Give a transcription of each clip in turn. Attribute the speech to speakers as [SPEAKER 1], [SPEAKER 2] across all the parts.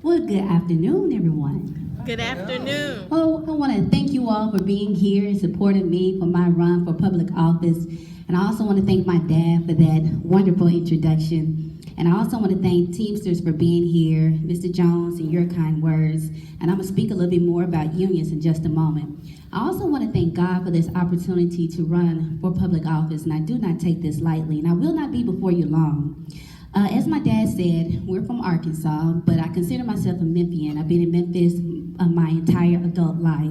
[SPEAKER 1] Well, good afternoon, everyone.
[SPEAKER 2] Good afternoon.
[SPEAKER 1] Oh, I want to thank you all for being here and supporting me for my run for public office. And I also want to thank my dad for that wonderful introduction. And I also want to thank Teamsters for being here, Mr. Jones, and your kind words. And I'm going to speak a little bit more about unions in just a moment. I also want to thank God for this opportunity to run for public office, and I do not take this lightly, and I will not be before you long. As my dad said, we're from Arkansas, but I consider myself a Memphian. I've been in Memphis my entire adult life.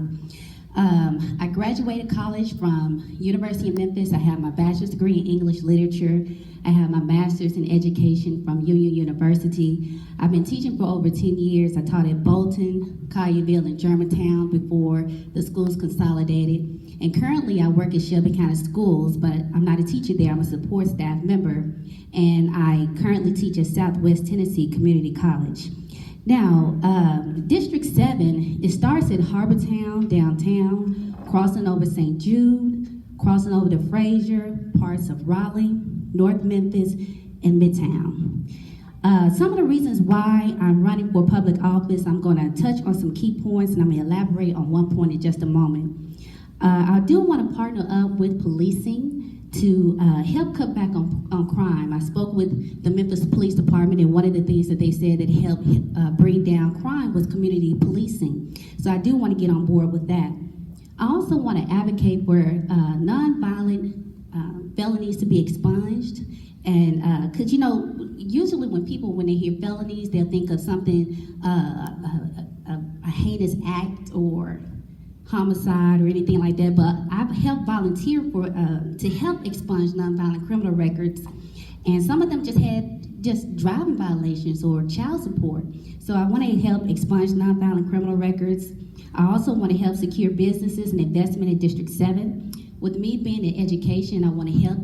[SPEAKER 1] I graduated college from University of Memphis. I have my bachelor's degree in English literature. I have my master's in education from Union University. I've been teaching for over 10 years. I taught at Bolton, Collierville, and Germantown before the schools consolidated. And currently I work at Shelby County Schools, but I'm not a teacher there. I'm a support staff member. And I currently teach at Southwest Tennessee Community College. Now, District 7, it starts at Harbortown, downtown, crossing over St. Jude, crossing over to Fraser, parts of Raleigh, North Memphis, and Midtown. Some of the reasons why I'm running for public office, I'm going to touch on some key points, and I'm going to elaborate on one point in just a moment. I do want to partner up with policing to help cut back on crime. I spoke with the Memphis Police Department, and one of the things that they said that helped bring down crime was community policing. So I do want to get on board with that. I also want to advocate for nonviolent felonies to be expunged. And because, usually when they hear felonies, they'll think of something, a heinous act or homicide or anything like that, but I've helped volunteer to help expunge nonviolent criminal records, and some of them just driving violations or child support. So I want to help expunge nonviolent criminal records. I also want to help secure businesses and investment in District 7. With me being in education, I want to help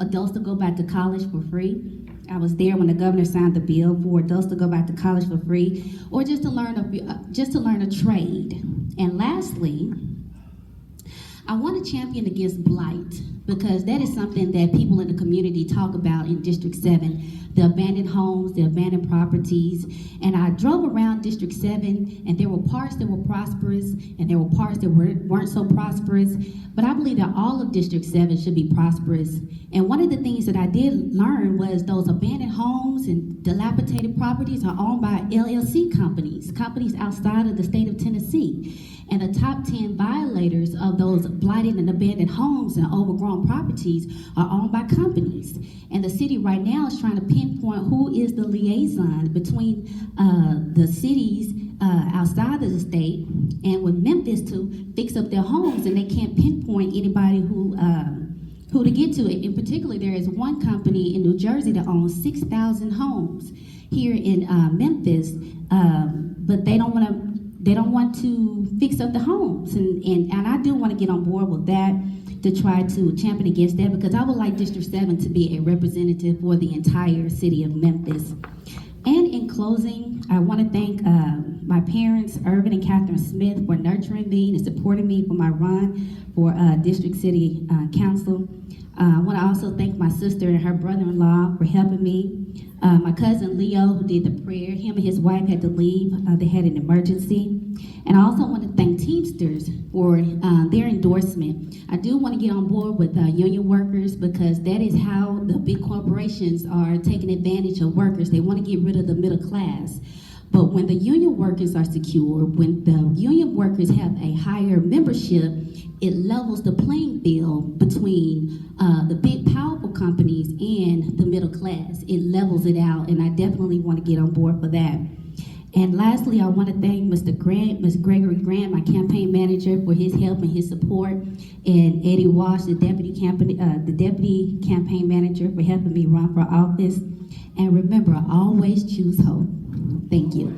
[SPEAKER 1] adults to go back to college for free. I was there when the governor signed the bill for adults to go back to college for free, or just to learn a trade. And lastly, I want to champion against blight, because that is something that people in the community talk about in District 7, the abandoned homes, the abandoned properties. And I drove around District 7, and there were parts that were prosperous, and there were parts that weren't so prosperous. But I believe that all of District 7 should be prosperous. And one of the things that I did learn was those abandoned homes and dilapidated properties are owned by LLC companies outside of the state of Tennessee. And the top 10 violators of those blighted and abandoned homes and overgrown properties are owned by companies. And the city right now is trying to pinpoint who is the liaison between the cities outside of the state and with Memphis to fix up their homes, and they can't pinpoint anybody who to get to it. In particular, there is one company in New Jersey that owns 6,000 homes here in Memphis, but they don't want to fix up the homes, and I do want to get on board with that to try to champion against that, because I would like District 7 to be a representative for the entire city of Memphis. And in closing, I want to thank my parents, Irvin and Catherine Smith, for nurturing me and supporting me for my run for District City Council. I want to also thank my sister and her brother-in-law for helping me. My cousin Leo, who did the prayer, him and his wife had to leave. They had an emergency. And I also want to thank Teamsters for their endorsement. I do want to get on board with union workers, because that is how the big corporations are taking advantage of workers. They want to get rid of the middle class. But when the union workers are secure, when the union workers have a higher membership, it levels the playing field between the big powerful companies and the middle class. It levels it out, and I definitely want to get on board for that. And lastly, I want to thank Mr. Gregory Grant, my campaign manager, for his help and his support, and Eddie Walsh, the deputy campaign manager, for helping me run for office. And remember, always choose hope. Thank you.